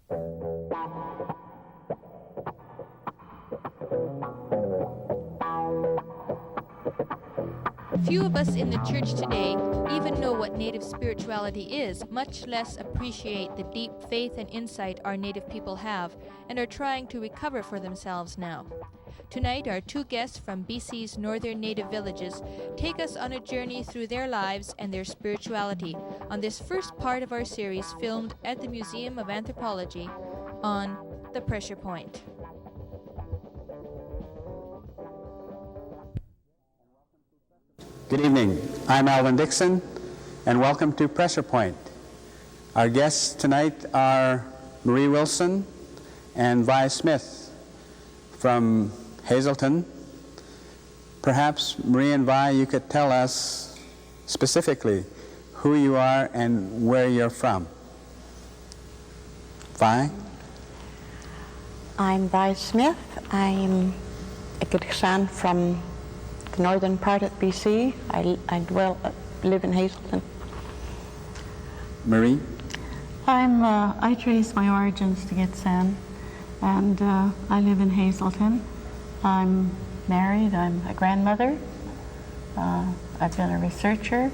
Few of us in the church today even know what Native spirituality is, much less appreciate the deep faith and insight our Native people have and are trying to recover for themselves now. Tonight, our two guests from BC's northern Native villages take us on a journey through their lives and their spirituality on this first part of our series filmed at the Museum of Anthropology on The Pressure Point. Good evening. I'm Alvin Dixon, and welcome to Pressure Point. Our guests tonight are Marie Wilson and Vi Smith from Hazelton. Perhaps, Marie and Vi, you could tell us specifically who you are and where you're from. Vi? I'm Vi Smith. I'm a Gitxan from the northern part of BC. I live in Hazelton. Marie? I trace my origins to Gitxan, and I live in Hazelton. I'm married, I'm a grandmother, I've been a researcher,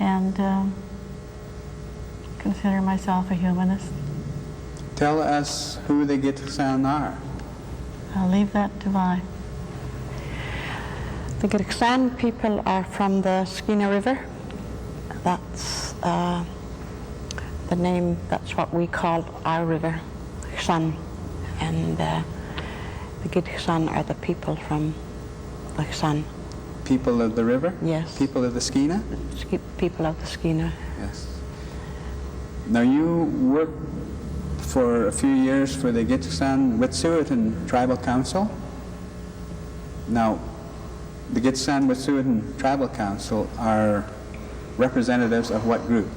and consider myself a humanist. Tell us who the Gitxan are. I'll leave that to Vi. The Gitxan people are from the Skeena River. That's the name, that's what we call our river, Gitxan. And the Gitxan are the people from Gitxan. People of the river? Yes. People of the Skeena? People of the Skeena. Yes. Now you worked for a few years for the Gitxan Wet'suwet'en Tribal Council. Now, the Gitxan Wet'suwet'en Tribal Council are representatives of what group?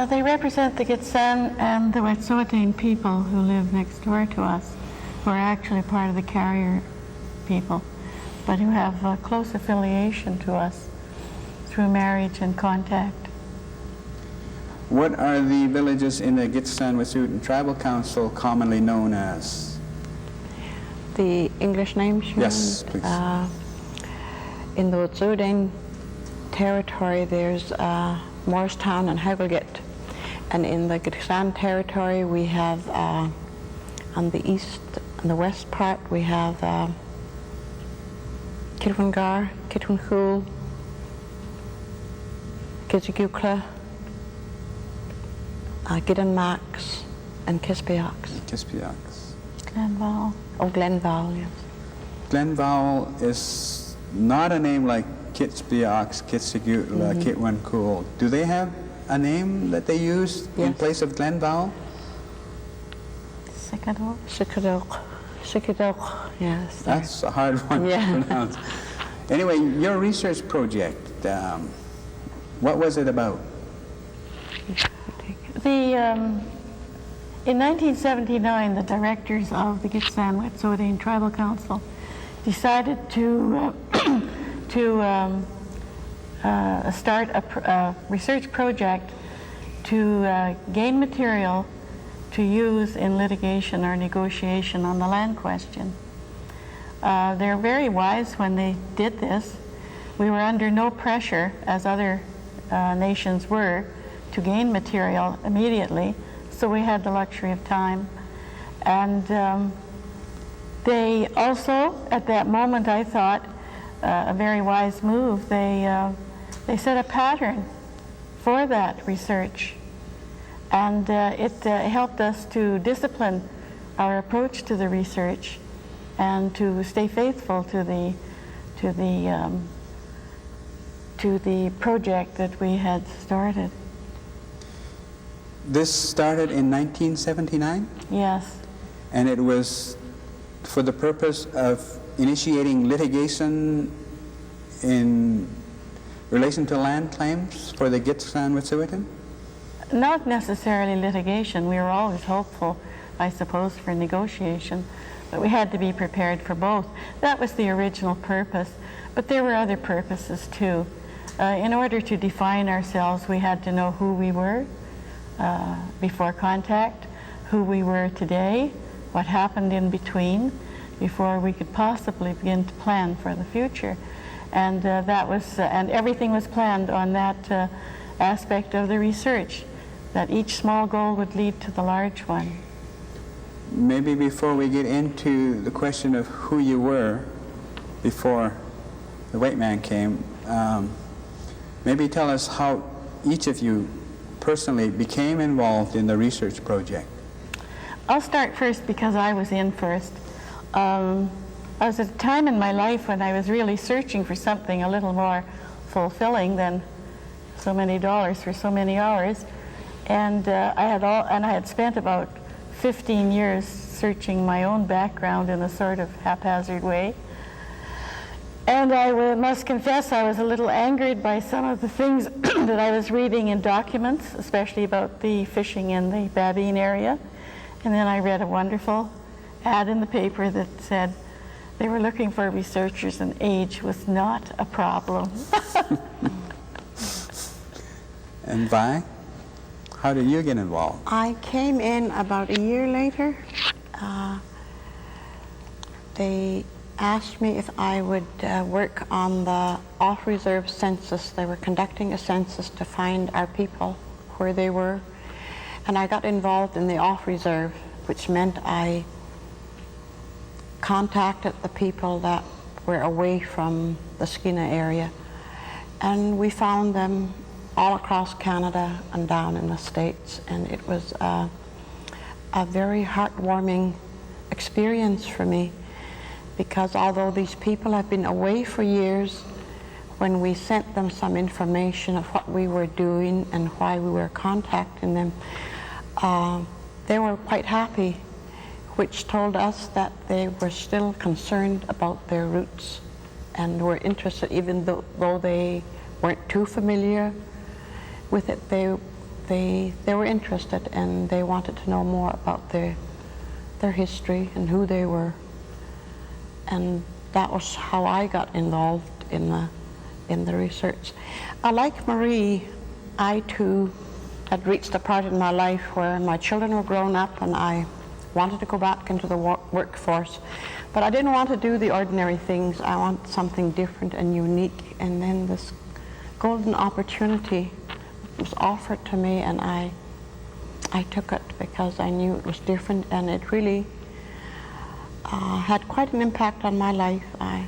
They represent the Gitxan and the Wet'suwet'en people who live next door to us, who are actually part of the carrier people, but who have a close affiliation to us through marriage and contact. What are the villages in the Gitxan Wet'suwet'en Tribal Council commonly known as? The English names? Yes, please. In the Wet'suwet'en territory, there's Morristown and Hagelgit. And in the Gitxan territory, we have, on the east and the west part, we have Kitwangar, Kitwancool, Gizigukla, Giddenmax, and Kispiox. Kispiox. Glenvowel. Oh, Glenvowel, yes. Glenvowel is not a name like Kitspiox, Kitsigutla, Kitwancool. Do they have a name that they use in place of Glenvowel? Sikadok, yes. That's a hard one to pronounce. Anyway, your research project, what was it about? In 1979, the directors of the Gitxan Wet'suwet'en Tribal Council decided to start a research project to gain material to use in litigation or negotiation on the land question. They're very wise when they did this. We were under no pressure, as other nations were, to gain material immediately, so we had the luxury of time. And they also, at that moment, I thought, a very wise move, they set a pattern for that research. And it helped us to discipline our approach to the research and to stay faithful to the project that we had started. This started in 1979? Yes. And it was for the purpose of initiating litigation in relation to land claims for the Gitxan Wet'suwet'en? Not necessarily litigation. We were always hopeful, I suppose, for negotiation, but we had to be prepared for both. That was the original purpose, but there were other purposes too. In order to define ourselves, we had to know who we were before contact, who we were today, what happened in between, before we could possibly begin to plan for the future. And and everything was planned on that aspect of the research, that each small goal would lead to the large one. Maybe before we get into the question of who you were before the white man came, maybe tell us how each of you personally became involved in the research project. I'll start first because I was in first. I was at a time in my life when I was really searching for something a little more fulfilling than so many dollars for so many hours, and I had spent about 15 years searching my own background in a sort of haphazard way. And I must confess I was a little angered by some of the things that I was reading in documents, especially about the fishing in the Babine area. And then I read a wonderful ad in the paper that said they were looking for researchers and age was not a problem. And Vi, how did you get involved? I came in about a year later. They asked me if I would work on the off-reserve census. They were conducting a census to find our people where they were. And I got involved in the off-reserve, which meant I contacted the people that were away from the Skeena area. And we found them all across Canada and down in the States. And it was a very heartwarming experience for me, because although these people have been away for years, when we sent them some information of what we were doing and why we were contacting them, they were quite happy, which told us that they were still concerned about their roots and were interested, even though they weren't too familiar with it. They were interested, and they wanted to know more about their history and who they were. And that was how I got involved in the research. Like Marie, I too had reached a part in my life where my children were grown up and I wanted to go back into the workforce. But I didn't want to do the ordinary things. I wanted something different and unique. And then this golden opportunity was offered to me, and I took it because I knew it was different, and it really had quite an impact on my life. I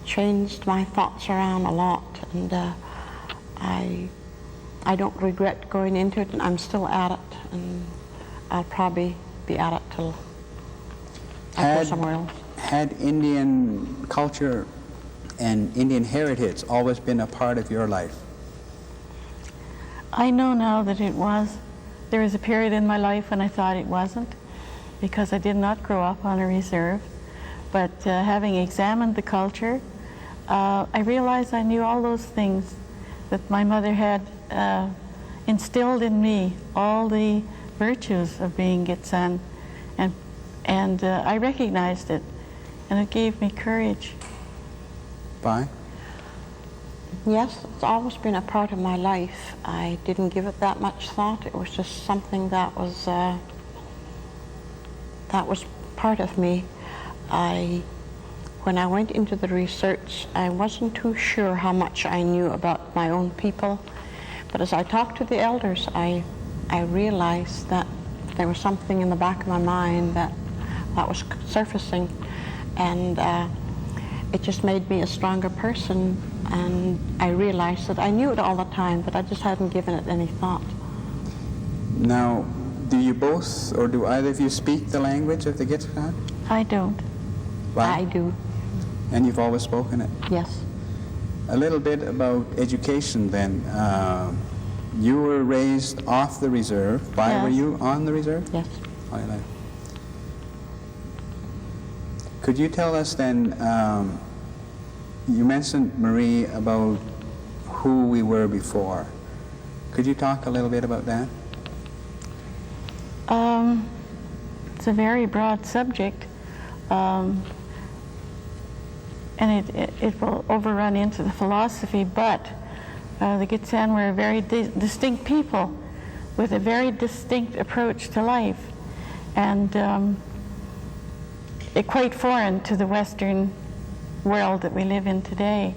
changed my thoughts around a lot, and I don't regret going into it, and I'm still at it, and I'll probably be at it till I go somewhere else. Had Indian culture and Indian heritage always been a part of your life? I know now that it was. There was a period in my life when I thought it wasn't, because I did not grow up on a reserve. But having examined the culture, I realized I knew all those things that my mother had instilled in me, all the virtues of being Gitsan, and I recognized it, and it gave me courage. Vi? Yes, it's always been a part of my life. I didn't give it that much thought. It was just something that was part of me. When I went into the research, I wasn't too sure how much I knew about my own people. But as I talked to the elders, I realized that there was something in the back of my mind that was surfacing, and it just made me a stronger person. And I realized that I knew it all the time, but I just hadn't given it any thought. Now, do you both, or do either of you speak the language of the Gitxaat? I don't. Vi? I do. And you've always spoken it? Yes. A little bit about education then. You were raised off the reserve. Vi, Yes. were you on the reserve? Yes. All your life. Could you tell us then, you mentioned, Marie, about who we were before. Could you talk a little bit about that? It's a very broad subject, and it will overrun into the philosophy, but the Gitxsan were a very distinct people with a very distinct approach to life. and quite foreign to the Western world that we live in today.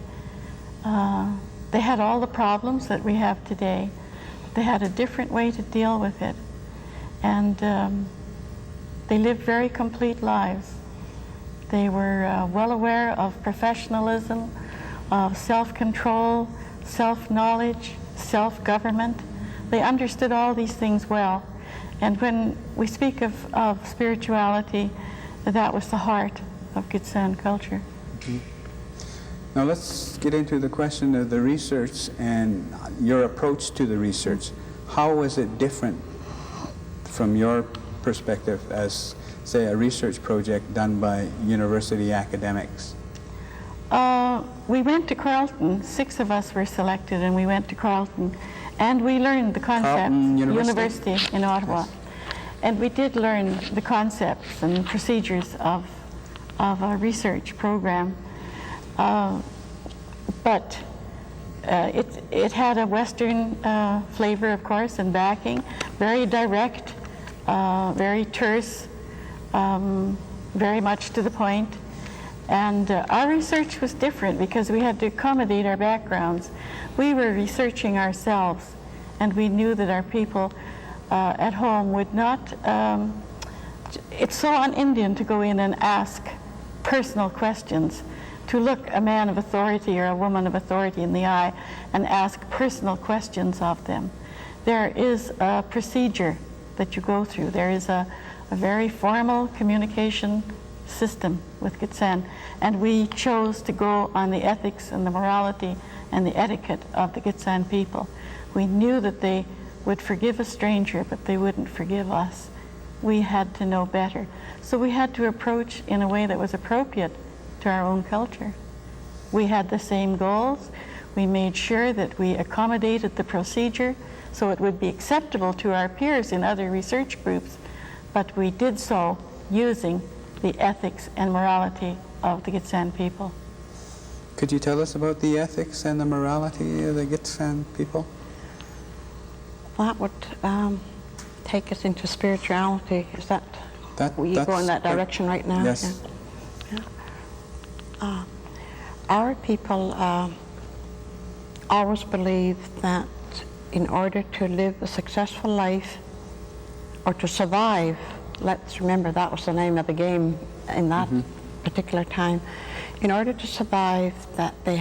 They had all the problems that we have today. They had a different way to deal with it. And they lived very complete lives. They were well aware of professionalism, of self-control, self-knowledge, self-government. They understood all these things well. And when we speak of spirituality, that was the heart of Gitxsan culture. Mm-hmm. Now let's get into the question of the research and your approach to the research. How was it different from your perspective as, say, a research project done by university academics? We went to Carleton. 6 of us were selected, and we went to Carleton, and we learned the concepts. University in Ottawa. Yes. And we did learn the concepts and procedures of a research program. But it had a Western flavor, of course, and backing. Very direct, very terse, very much to the point. And our research was different because we had to accommodate our backgrounds. We were researching ourselves, and we knew that our people at home would not. It's so un-Indian to go in and ask personal questions, to look a man of authority or a woman of authority in the eye and ask personal questions of them. There is a procedure that you go through. There is a very formal communication system with Gitxsan, and we chose to go on the ethics and the morality and the etiquette of the Gitxsan people. We knew that they would forgive a stranger, but they wouldn't forgive us. We had to know better. So we had to approach in a way that was appropriate to our own culture. We had the same goals. We made sure that we accommodated the procedure so it would be acceptable to our peers in other research groups, but we did so using the ethics and morality of the Gitxsan people. Could you tell us about the ethics and the morality of the Gitxsan people? That would take us into spirituality. Is that you go in that direction right now? Yes. Yeah. Our people always believed that in order to live a successful life or to survive, let's remember that was the name of the game in that particular time, in order to survive, that they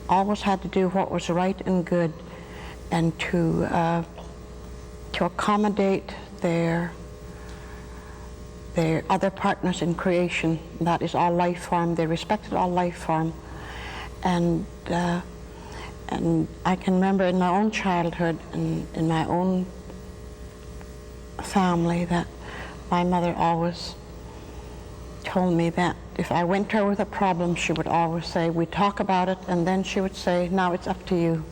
always had to do what was right and good, and to accommodate their other partners in creation. That is all life form. They respected all life form, and I can remember in my own childhood and in my own family that my mother always told me that if I went to her with a problem, she would always say, we talk about it, and then she would say, now it's up to you.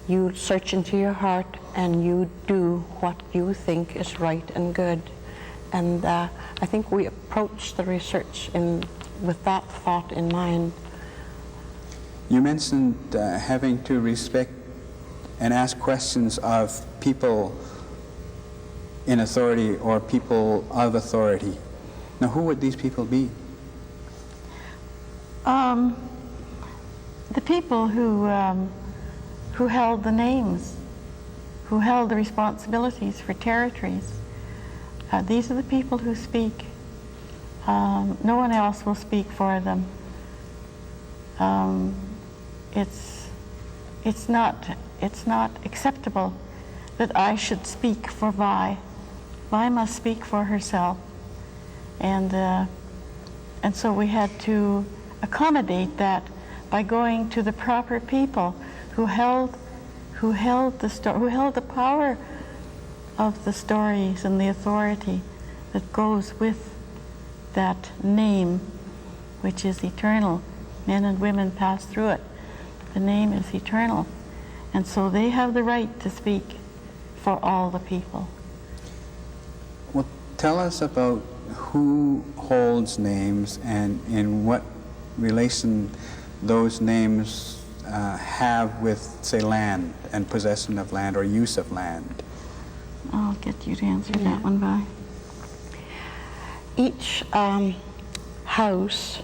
You search into your heart and you do what you think is right and good. And I think we approach the research with that thought in mind. You mentioned having to respect and ask questions of people in authority or people of authority. Now, who would these people be? The people who held the names, who held the responsibilities for territories. These are the people who speak. No one else will speak for them. It's not acceptable that I should speak for Vi. Vi must speak for herself, and so we had to accommodate that by going to the proper people who held the power of the stories and the authority that goes with that name, which is eternal. Men and women pass through it. The name is eternal. And so they have the right to speak for all the people. Well, tell us about who holds names and in what relation those names have with, say, land and possession of land or use of land. I'll get you to answer that one, Vi. Each house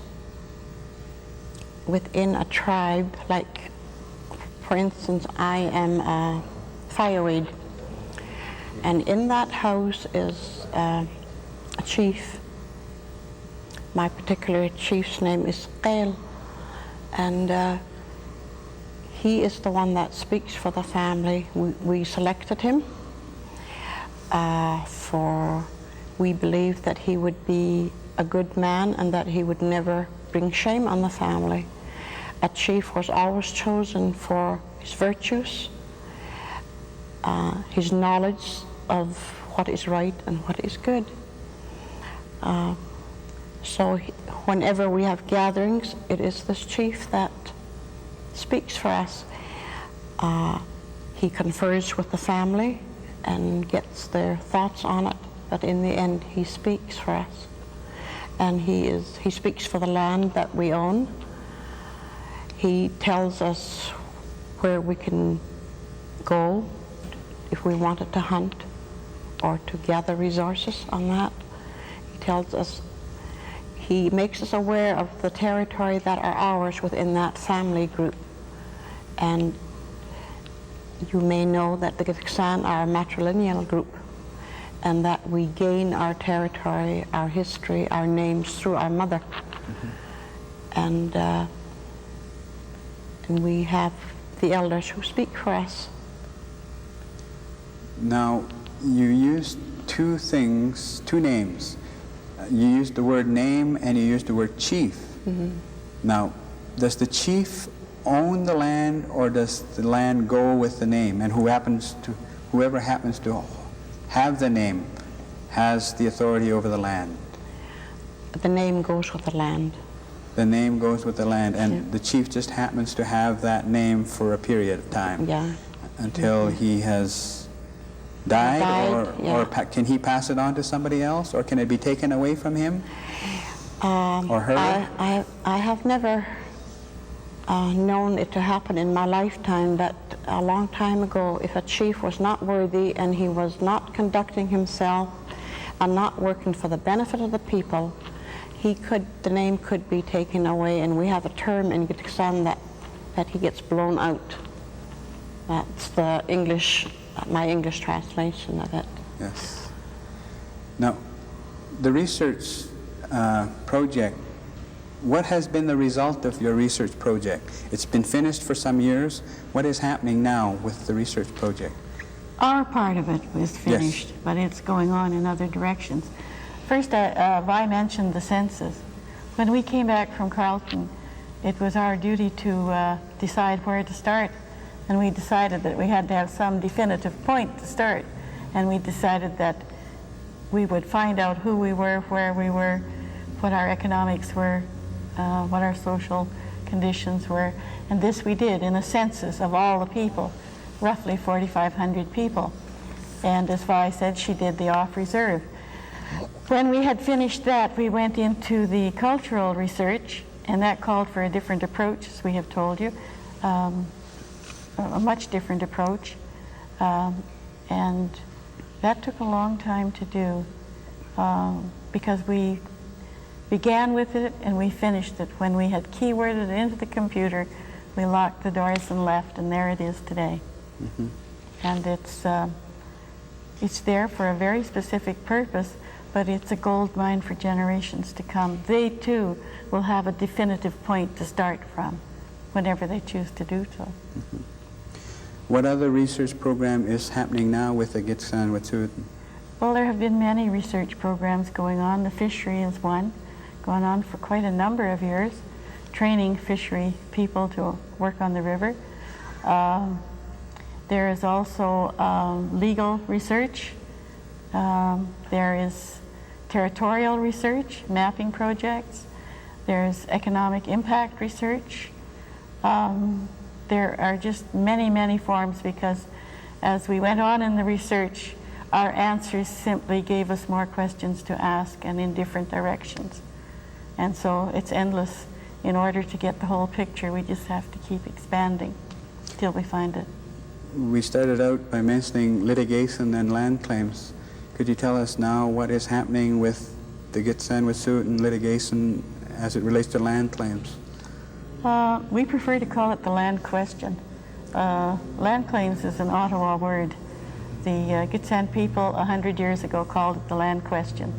within a tribe, like for instance, I am a Fireweed, and in that house is a chief. My particular chief's name is Qail, and he is the one that speaks for the family. We selected him for we believed that he would be a good man and that he would never bring shame on the family. A chief was always chosen for his virtues, his knowledge of what is right and what is good. So whenever we have gatherings, it is this chief that speaks for us. He confers with the family and gets their thoughts on it, but in the end he speaks for us. And he speaks for the land that we own. He tells us where we can go if we wanted to hunt or to gather resources on that. He tells us, he makes us aware of the territory that are ours within that family group. And you may know that the Gitxsan are a matrilineal group, and that we gain our territory, our history, our names through our mother. And we have the elders who speak for us. Now, you used two names. You used the word name and you used the word chief. Now, does the chief own the land, or does the land go with the name? And whoever happens to have the name has the authority over the land? The name goes with the land. The name goes with the land, and the chief just happens to have that name for a period of time. Yeah. Until he has died, or can he pass it on to somebody else, or can it be taken away from him or her? I have never known it to happen in my lifetime, but a long time ago, if a chief was not worthy and he was not conducting himself and not working for the benefit of the people, the name could be taken away, and we have a term in Gitxsan that he gets blown out. That's the my English translation of it. Yes. Now, the research project, what has been the result of your research project? It's been finished for some years. What is happening now with the research project? Our part of it was finished, but it's going on in other directions. First, Vi mentioned the census. When we came back from Carleton, it was our duty to decide where to start. And we decided that we had to have some definitive point to start. And we decided that we would find out who we were, where we were, what our economics were, what our social conditions were. And this we did in a census of all the people, roughly 4,500 people. And as Vi said, she did the off-reserve. When we had finished that, we went into the cultural research, and that called for a different approach, as we have told you, a much different approach. And that took a long time to do, because we began with it and we finished it. When we had keyworded it into the computer, we locked the doors and left, and there it is today. And it's there for a very specific purpose, but it's a gold mine for generations to come. They too will have a definitive point to start from whenever they choose to do so. What other research program is happening now with the Gitxsan Wet'suwet'en? Well, there have been many research programs going on. The fishery is one, going on for quite a number of years, training fishery people to work on the river. There is also legal research. There is territorial research, mapping projects. There's economic impact research. There are just many, many forms, because as we went on in the research, our answers simply gave us more questions to ask, and in different directions. And so it's endless. In order to get the whole picture, we just have to keep expanding till we find it. we started out by mentioning litigation and land claims. Could you tell us now what is happening with the Gitxsan-Wet'suwet'en litigation as it relates to land claims? We prefer to call it the land question. Land claims is an Ottawa word. The Gitxsan people 100 years ago called it the land question.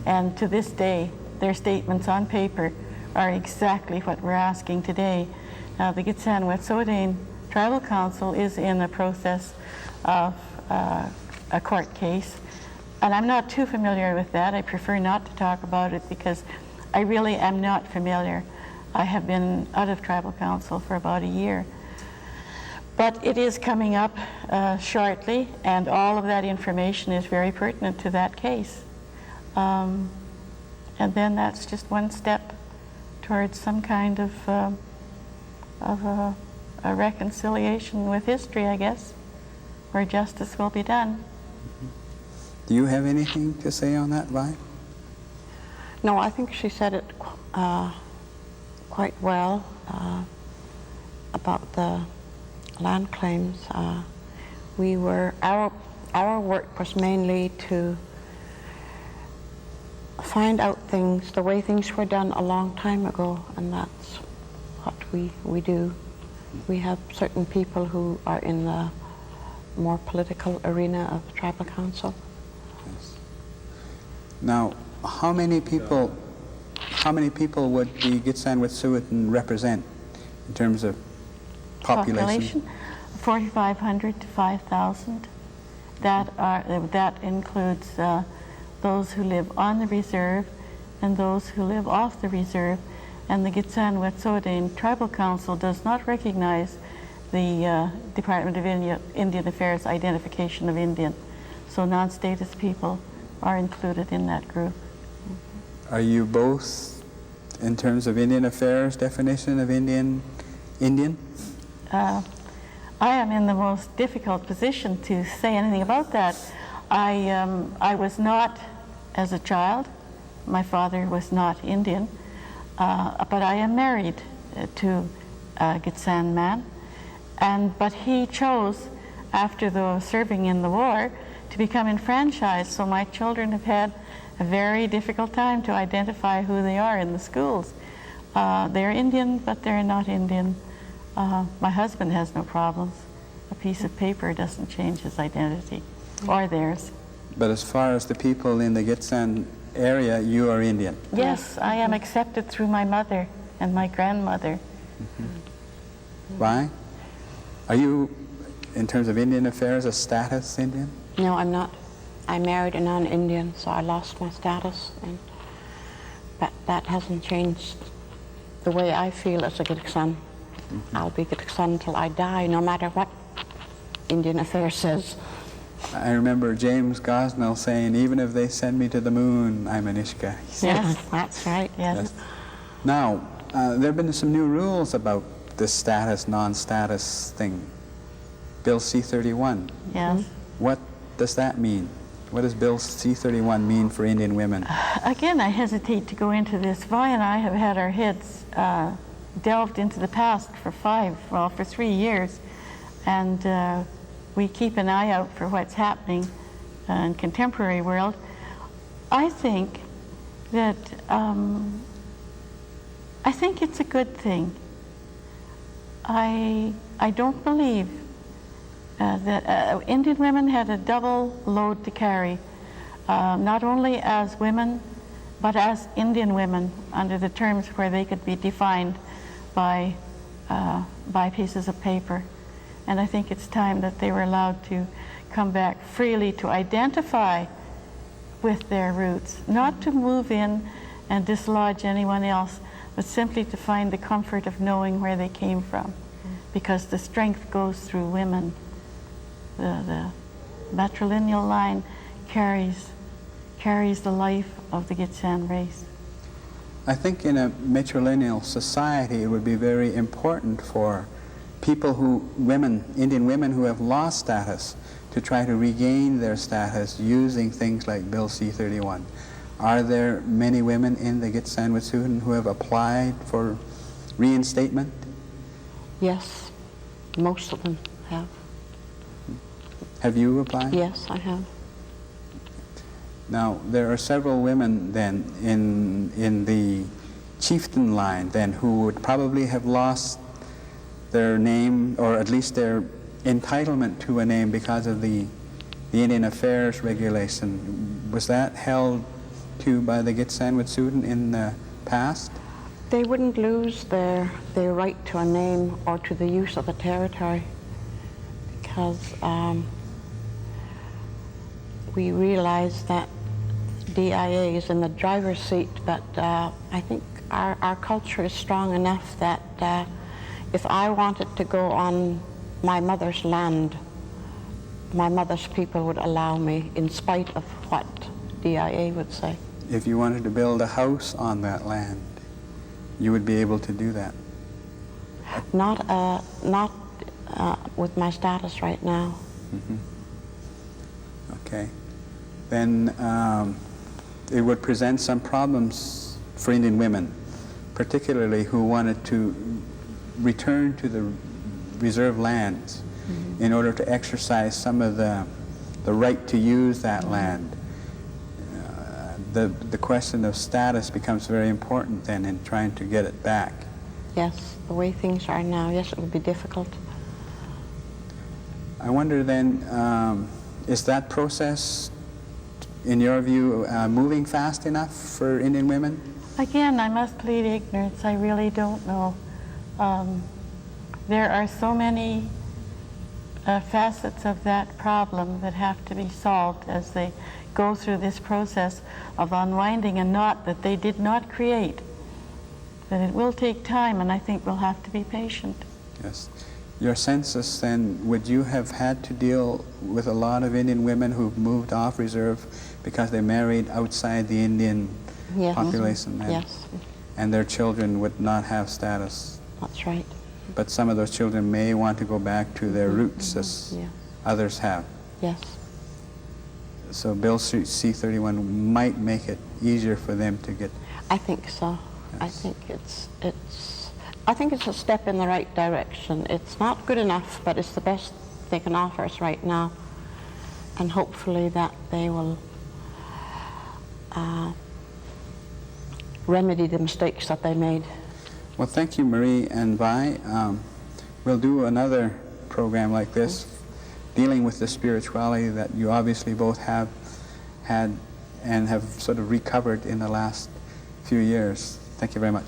And to this day, their statements on paper are exactly what we're asking today. Now, the Gitxsan-Wet'suwet'en Tribal Council is in the process of a court case. And I'm not too familiar with that. I prefer not to talk about it because I really am not familiar. I have been out of Tribal Council for about a year. But it is coming up shortly, and all of that information is very pertinent to that case. And then that's just one step towards some kind of a reconciliation with history, I guess, where justice will be done. Do you have anything to say on that, Vi? No, I think she said it quite well about the land claims. Our work was mainly to find out things, the way things were done a long time ago, and that's what we do. We have certain people who are in the more political arena of the Tribal Council. Yes. Now, how many people would the Gitxsan-Wet'suwet'en represent in terms of population? 4,500 to 5,000. That includes those who live on the reserve and those who live off the reserve. And the Gitxsan-Wet'suwet'en Tribal Council does not recognize the Department of Indian Affairs identification of Indian. So non-status people are included in that group. Are you both, in terms of Indian Affairs definition of Indian? I am in the most difficult position to say anything about that. I was not, as a child, my father was not Indian, but I am married to a Gitxsan man, but he chose, after serving in the war, to become enfranchised, so my children have had a very difficult time to identify who they are in the schools. They're Indian, but they're not Indian. My husband has no problems. A piece of paper doesn't change his identity, or theirs. But as far as the people in the Gitxsan area, you are Indian? Yes, I am accepted through my mother and my grandmother. Why? Are you, in terms of Indian Affairs, a status Indian? No, I'm not. I married a non-Indian, so I lost my status, but that hasn't changed the way I feel as a Gitxsan. I'll be Gitxsan until I die, no matter what Indian Affairs says. I remember James Gosnell saying, even if they send me to the moon, I'm an Ishka. Yes, that's right. Yes. Now, there have been some new rules about this status, non-status thing. Bill C-31. Yes. What does that mean? What does Bill C-31 mean for Indian women? Again, I hesitate to go into this. Vi and I have had our heads delved into the past for 3 years, and we keep an eye out for what's happening in contemporary world. I think that I think it's a good thing. I don't believe that Indian women had a double load to carry, not only as women, but as Indian women, under the terms where they could be defined by pieces of paper. And I think it's time that they were allowed to come back freely to identify with their roots, not to move in and dislodge anyone else, but simply to find the comfort of knowing where they came from, because the strength goes through women. The matrilineal line carries the life of the Gitxsan race. I think in a matrilineal society, it would be very important for Indian women who have lost status, to try to regain their status using things like Bill C-31. Are there many women in the Gitxsan-Wet'suwet'en who have applied for reinstatement? Yes, most of them have. Have you applied? Yes, I have. Now, there are several women then in the chieftain line then who would probably have lost their name, or at least their entitlement to a name, because of the Indian Affairs regulation. Was that held to by the Gitxsan-Wet'suwet'en in the past? They wouldn't lose their right to a name or to the use of the territory, because we realize that DIA is in the driver's seat, but I think our culture is strong enough that if I wanted to go on my mother's land, my mother's people would allow me, in spite of what DIA would say. If you wanted to build a house on that land, you would be able to do that? Not with my status right now. Mm-hmm. Okay. Then it would present some problems for Indian women, particularly who wanted to return to the reserve lands in order to exercise some of the right to use that land. The question of status becomes very important then in trying to get it back. Yes, the way things are now, yes, it would be difficult. I wonder then, is that process, in your view, moving fast enough for Indian women? Again, I must plead ignorance. I really don't know. There are so many facets of that problem that have to be solved as they go through this process of unwinding a knot that they did not create. That it will take time, and I think we'll have to be patient. Yes. Your census then, would you have had to deal with a lot of Indian women who've moved off reserve because they married outside the Indian population? And, yes. And their children would not have status? That's right. But some of those children may want to go back to their roots, as others have. Yes. So Bill C-31 might make it easier for them to get... I think so. Yes. I think it's a step in the right direction. It's not good enough, but it's the best they can offer us right now. And hopefully that they will remedy the mistakes that they made. Well, thank you, Marie and Vi. We'll do another program like this, dealing with the spirituality that you obviously both have had and have sort of recovered in the last few years. Thank you very much.